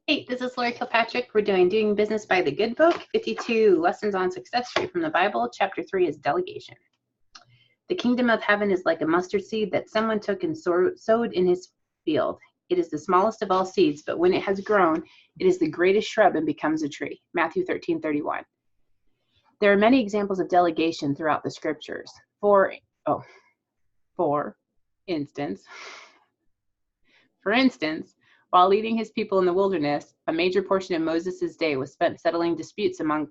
Hey, this is Lori Kilpatrick. We're doing Business by the Good Book, 52 Lessons on Success straight from the Bible. Chapter 3 is Delegation. The kingdom of heaven is like a mustard seed that someone took and sowed in his field. It is the smallest of all seeds, but when it has grown, it is the greatest shrub and becomes a tree. Matthew 13:31. There are many examples of delegation throughout the scriptures. For instance, while leading his people in the wilderness, a major portion of Moses' day was spent settling disputes among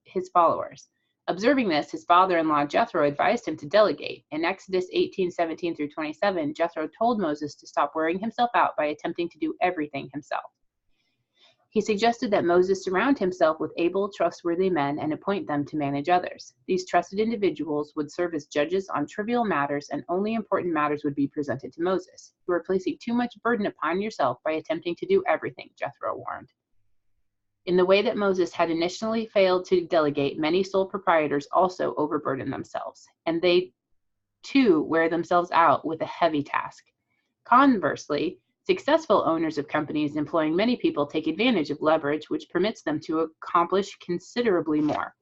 his followers. Observing this, his father-in-law Jethro advised him to delegate. In Exodus 18:17 through 27, Jethro told Moses to stop wearing himself out by attempting to do everything himself. He suggested that Moses surround himself with able, trustworthy men and appoint them to manage others. These trusted individuals would serve as judges on trivial matters, and only important matters would be presented to Moses. You are placing too much burden upon yourself by attempting to do everything, Jethro warned. In the way that Moses had initially failed to delegate, many sole proprietors also overburden themselves, and they too wear themselves out with a heavy task. Conversely, successful owners of companies employing many people take advantage of leverage, which permits them to accomplish considerably more.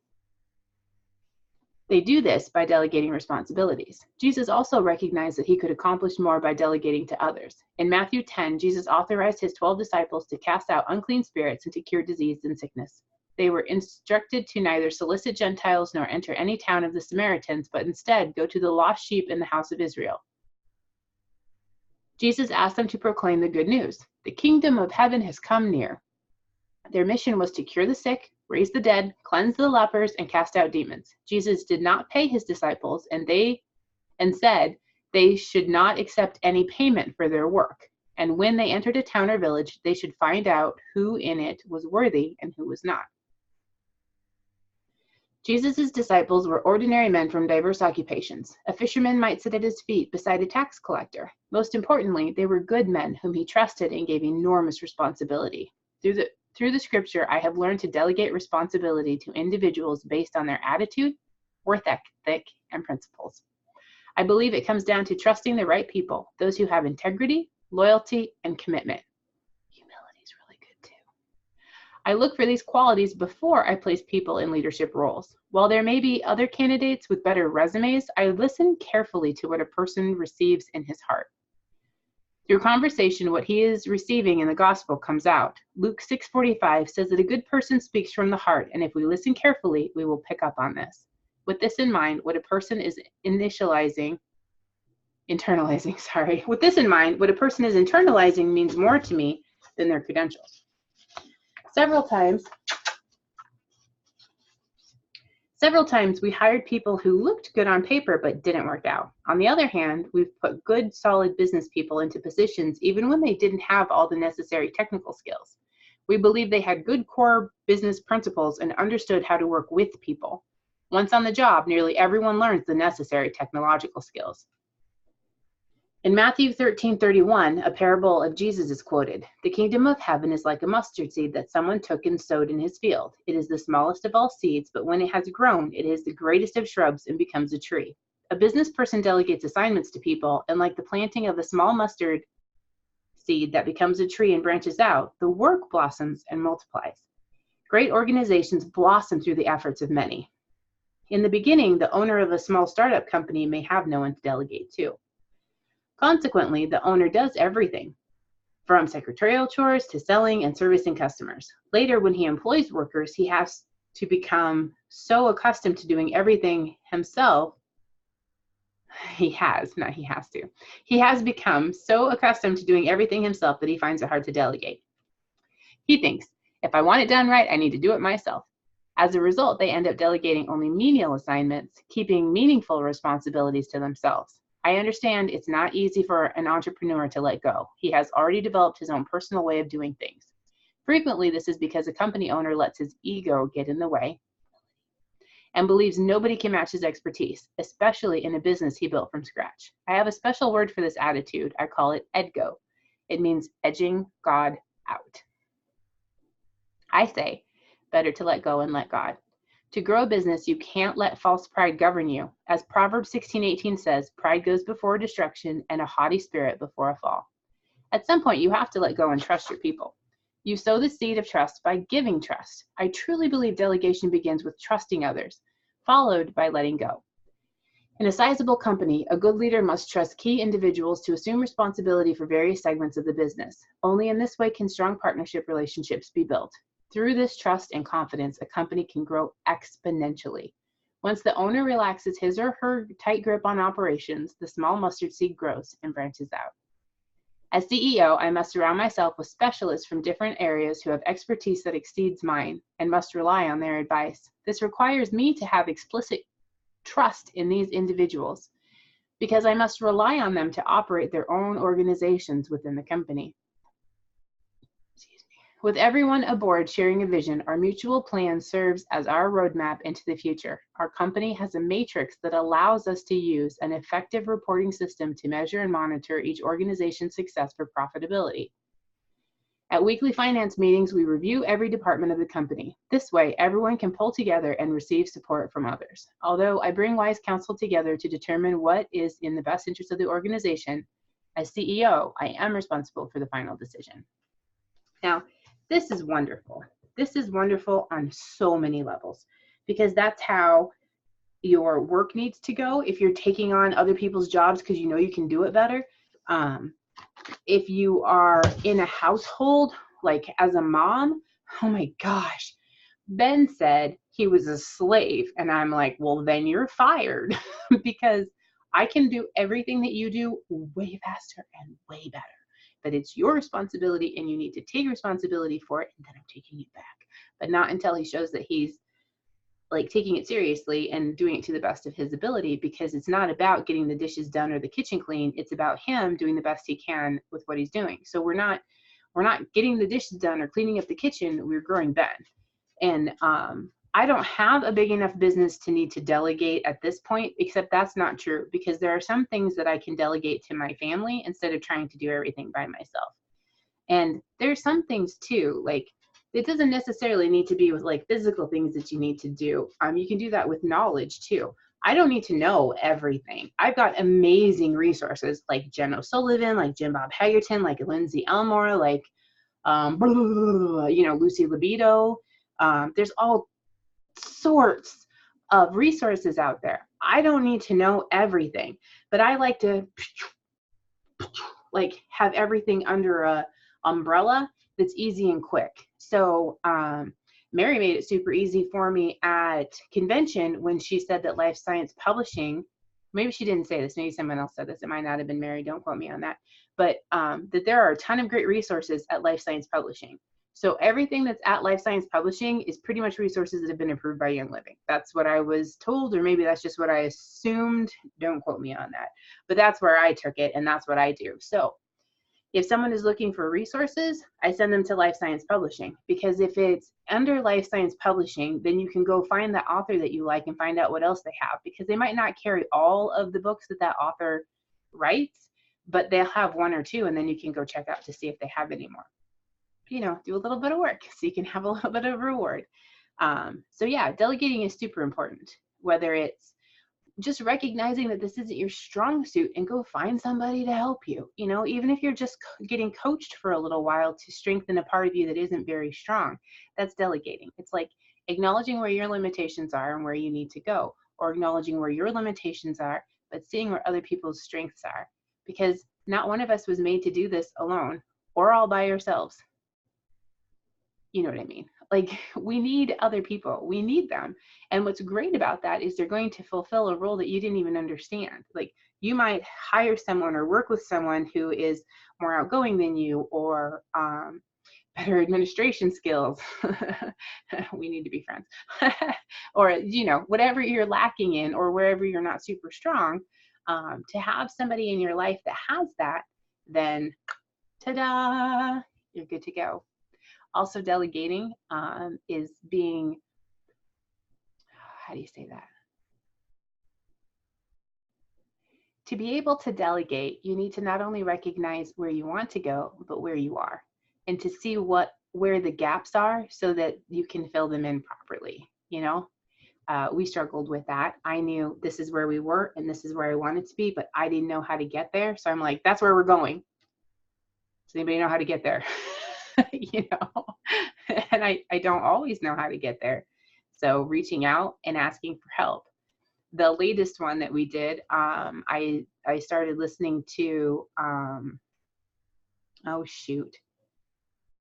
They do this by delegating responsibilities. Jesus also recognized that he could accomplish more by delegating to others. In Matthew 10, Jesus authorized his 12 disciples to cast out unclean spirits and to cure disease and sickness. They were instructed to neither solicit Gentiles nor enter any town of the Samaritans, but instead go to the lost sheep in the house of Israel. Jesus asked them to proclaim the good news. The kingdom of heaven has come near. Their mission was to cure the sick, raise the dead, cleanse the lepers, and cast out demons. Jesus did not pay his disciples, and said they should not accept any payment for their work. And when they entered a town or village, they should find out who in it was worthy and who was not. Jesus' disciples were ordinary men from diverse occupations. A fisherman might sit at his feet beside a tax collector. Most importantly, they were good men whom he trusted and gave enormous responsibility. Through the scripture, I have learned to delegate responsibility to individuals based on their attitude, work ethic, and principles. I believe it comes down to trusting the right people, those who have integrity, loyalty, and commitment. Humility is really good too. I look for these qualities before I place people in leadership roles. While there may be other candidates with better resumes, I listen carefully to what a person receives in his heart. Through conversation, what he is receiving in the gospel comes out. Luke 6:45 says that a good person speaks from the heart, and if we listen carefully, we will pick up on this. With this in mind, what a person is internalizing means more to me than their credentials. Several times we hired people who looked good on paper but didn't work out. On the other hand, we've put good, solid business people into positions even when they didn't have all the necessary technical skills. We believed they had good core business principles and understood how to work with people. Once on the job, nearly everyone learns the necessary technological skills. In Matthew 13:31, a parable of Jesus is quoted. The kingdom of heaven is like a mustard seed that someone took and sowed in his field. It is the smallest of all seeds, but when it has grown, it is the greatest of shrubs and becomes a tree. A business person delegates assignments to people, and like the planting of a small mustard seed that becomes a tree and branches out, the work blossoms and multiplies. Great organizations blossom through the efforts of many. In the beginning, the owner of a small startup company may have no one to delegate to. Consequently, the owner does everything, from secretarial chores to selling and servicing customers. Later, when he employs workers, he has so accustomed to doing everything himself. He has become so accustomed to doing everything himself that he finds it hard to delegate. He thinks, if I want it done right, I need to do it myself. As a result, they end up delegating only menial assignments, keeping meaningful responsibilities to themselves. I understand it's not easy for an entrepreneur to let go. He has already developed his own personal way of doing things. Frequently, this is because a company owner lets his ego get in the way and believes nobody can match his expertise, especially in a business he built from scratch. I have a special word for this attitude. I call it edgo. It means edging God out. I say, better to let go and let God. To grow a business, you can't let false pride govern you. As Proverbs 16:18 says, pride goes before destruction and a haughty spirit before a fall. At some point, you have to let go and trust your people. You sow the seed of trust by giving trust. I truly believe delegation begins with trusting others, followed by letting go. In a sizable company, a good leader must trust key individuals to assume responsibility for various segments of the business. Only in this way can strong partnership relationships be built. Through this trust and confidence, a company can grow exponentially. Once the owner relaxes his or her tight grip on operations, the small mustard seed grows and branches out. As CEO, I must surround myself with specialists from different areas who have expertise that exceeds mine and must rely on their advice. This requires me to have explicit trust in these individuals because I must rely on them to operate their own organizations within the company. With everyone aboard sharing a vision, our mutual plan serves as our roadmap into the future. Our company has a matrix that allows us to use an effective reporting system to measure and monitor each organization's success for profitability. At weekly finance meetings, we review every department of the company. This way, everyone can pull together and receive support from others. Although I bring wise counsel together to determine what is in the best interest of the organization, as CEO, I am responsible for the final decision. Now, this is wonderful. This is wonderful on so many levels because that's how your work needs to go. If you're taking on other people's jobs because you know you can do it better, if you are in a household, like as a mom, oh my gosh, Ben said he was a slave. And I'm like, well, then you're fired because I can do everything that you do way faster and way better. But it's your responsibility and you need to take responsibility for it. And then I'm taking it back, but not until he shows that he's like taking it seriously and doing it to the best of his ability, because it's not about getting the dishes done or the kitchen clean. It's about him doing the best he can with what he's doing. So we're not getting the dishes done or cleaning up the kitchen. We're growing Ben. And I don't have a big enough business to need to delegate at this point, except that's not true because there are some things that I can delegate to my family instead of trying to do everything by myself. And there's some things too, like it doesn't necessarily need to be with like physical things that you need to do. You can do that with knowledge too. I don't need to know everything. I've got amazing resources like Jen O'Sullivan, like Jim Bob Hagerton, like Lindsay Elmore, like Lucy Libido. There's all sorts of resources out there. I don't need to know everything, but I like to like have everything under a umbrella that's easy and quick. So Mary made it super easy for me at convention when she said that life science publishing, maybe she didn't say this, maybe someone else said this, it might not have been Mary, don't quote me on that, but that there are a ton of great resources at life science publishing. So everything that's at Life Science Publishing is pretty much resources that have been approved by Young Living. That's what I was told, or maybe that's just what I assumed. Don't quote me on that. But that's where I took it, and that's what I do. So if someone is looking for resources, I send them to Life Science Publishing, because if it's under Life Science Publishing, then you can go find the author that you like and find out what else they have, because they might not carry all of the books that that author writes, but they'll have one or two, and then you can go check out to see if they have any more. Do a little bit of work so you can have a little bit of reward. So yeah, delegating is super important, whether it's just recognizing that this isn't your strong suit and go find somebody to help you, even if you're just getting coached for a little while to strengthen a part of you that isn't very strong, that's delegating. It's like acknowledging where your limitations are and where you need to go, or acknowledging where your limitations are, but seeing where other people's strengths are, because not one of us was made to do this alone or all by ourselves. You know what I mean? Like, we need other people. We need them. And what's great about that is they're going to fulfill a role that you didn't even understand. Like, you might hire someone or work with someone who is more outgoing than you, or better administration skills. We need to be friends. Or, whatever you're lacking in, or wherever you're not super strong, to have somebody in your life that has that, then ta-da, you're good to go. Also, delegating is being, how do you say that? To be able to delegate, you need to not only recognize where you want to go, but where you are, and to see where the gaps are so that you can fill them in properly. We struggled with that. I knew this is where we were and this is where I wanted to be, but I didn't know how to get there. So I'm like, that's where we're going. Does anybody know how to get there? you know, and I don't always know how to get there. So reaching out and asking for help. The latest one that we did, I started listening to, oh shoot,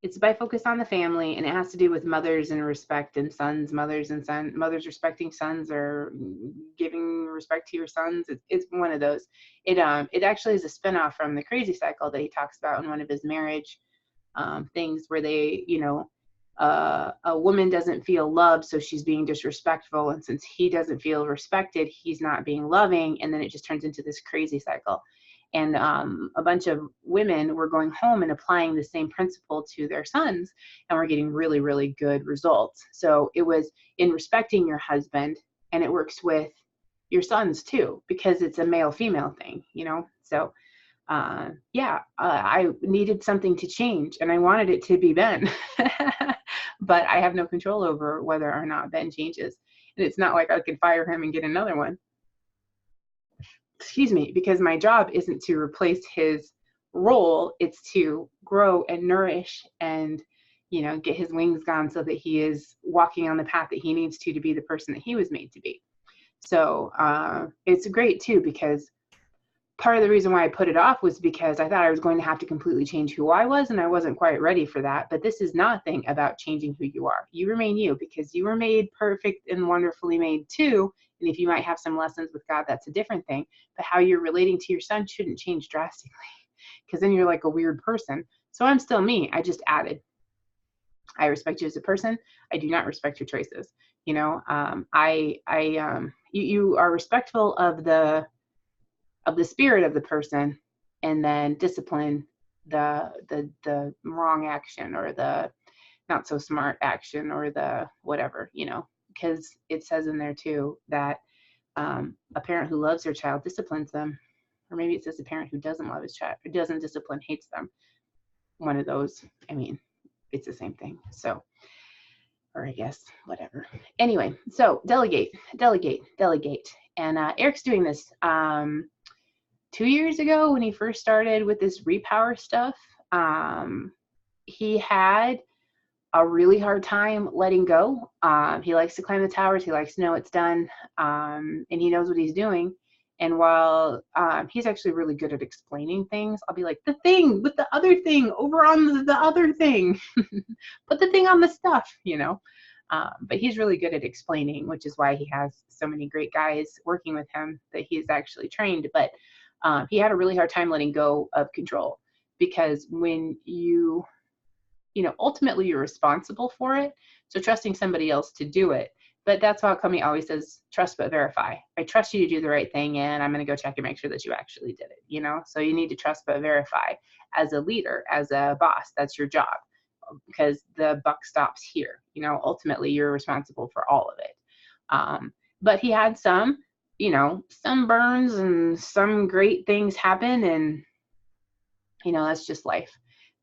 it's by Focus on the Family, and it has to do with mothers and respect and sons, mothers respecting sons, or giving respect to your sons. It's one of those. It actually is a spinoff from the crazy cycle that he talks about in one of his marriage things, where they, a woman doesn't feel loved, so she's being disrespectful, and since he doesn't feel respected, he's not being loving, and then it just turns into this crazy cycle. And a bunch of women were going home and applying the same principle to their sons, and we're getting really, really good results. So it was in respecting your husband, and it works with your sons too, because it's a male female thing, so I needed something to change, and I wanted it to be Ben, but I have no control over whether or not Ben changes. And it's not like I could fire him and get another one. Excuse me, because my job isn't to replace his role, it's to grow and nourish and, get his wings gone so that he is walking on the path that he needs to be the person that he was made to be. So it's great too, because part of the reason why I put it off was because I thought I was going to have to completely change who I was, and I wasn't quite ready for that. But this is nothing about changing who you are. You remain you, because you were made perfect and wonderfully made too. And if you might have some lessons with God, that's a different thing. But how you're relating to your son shouldn't change drastically, because then you're like a weird person. So I'm still me. I just added, I respect you as a person. I do not respect your choices. You are respectful of the spirit of the person, and then discipline the wrong action, or the not so smart action, or the whatever, because it says in there too that a parent who loves their child disciplines them, or maybe it says a parent who doesn't love his child, or doesn't discipline, hates them. One of those. I mean, it's the same thing. So, or I guess whatever. Anyway, so delegate. And Eric's doing this 2 years ago when he first started with this repower stuff. He had a really hard time letting go. He likes to climb the towers. He likes to know it's done, and he knows what he's doing. And while he's actually really good at explaining things, I'll be like, the thing with the other thing over on the other thing, put the thing on the stuff, but he's really good at explaining, which is why he has so many great guys working with him that he's actually trained. But he had a really hard time letting go of control, because when ultimately you're responsible for it. So trusting somebody else to do it. But that's how come he always says, trust but verify. I trust you to do the right thing, and I'm going to go check and make sure that you actually did it, So you need to trust but verify as a leader, as a boss. That's your job, because the buck stops here. Ultimately you're responsible for all of it. But he had some burns, and some great things happen, and that's just life.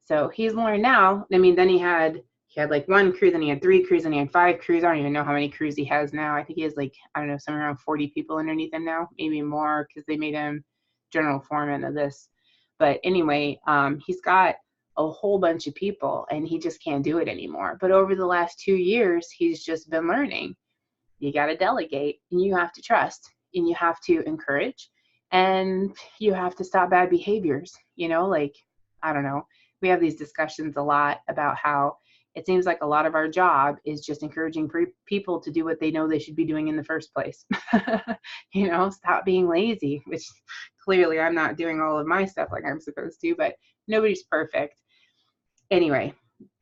So he's learned now. I mean, then he had like one crew, then he had 3 crews, and he had 5 crews. I don't even know how many crews he has now. I think he has like, I don't know, somewhere around 40 people underneath him now, maybe more, because they made him general foreman of this. But anyway, he's got a whole bunch of people, and he just can't do it anymore. But over the last 2 years, he's just been learning. You got to delegate, and you have to trust, and you have to encourage, and you have to stop bad behaviors. Like, I don't know. We have these discussions a lot about how it seems like a lot of our job is just encouraging people to do what they know they should be doing in the first place. Stop being lazy, which clearly I'm not doing all of my stuff like I'm supposed to, but nobody's perfect. Anyway,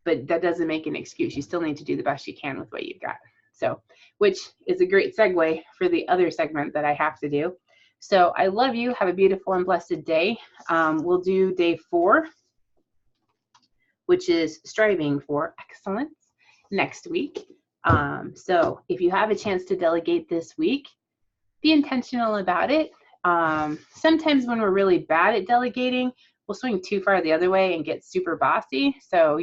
but that doesn't make an excuse. You still need to do the best you can with what you've got. So, which is a great segue for the other segment that I have to do. So I love you. Have a beautiful and blessed day. We'll do day 4, which is striving for excellence, next week. So if you have a chance to delegate this week, be intentional about it. Sometimes when we're really bad at delegating, we'll swing too far the other way and get super bossy. So,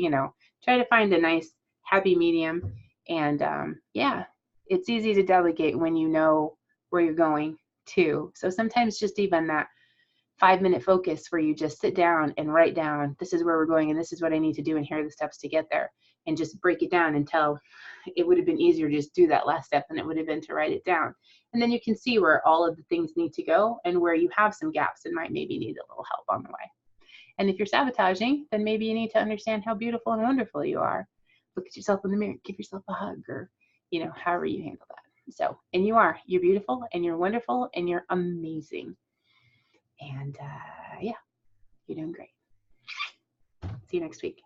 try to find a nice happy medium. And it's easy to delegate when you know where you're going to. So sometimes just even that 5-minute focus where you just sit down and write down, this is where we're going and this is what I need to do and here are the steps to get there, and just break it down until it would have been easier to just do that last step than it would have been to write it down. And then you can see where all of the things need to go and where you have some gaps and might maybe need a little help on the way. And if you're sabotaging, then maybe you need to understand how beautiful and wonderful you are. Look at yourself in the mirror, give yourself a hug, or, you know, however you handle that. So, and you're beautiful and you're wonderful and you're amazing. And yeah, you're doing great. See you next week.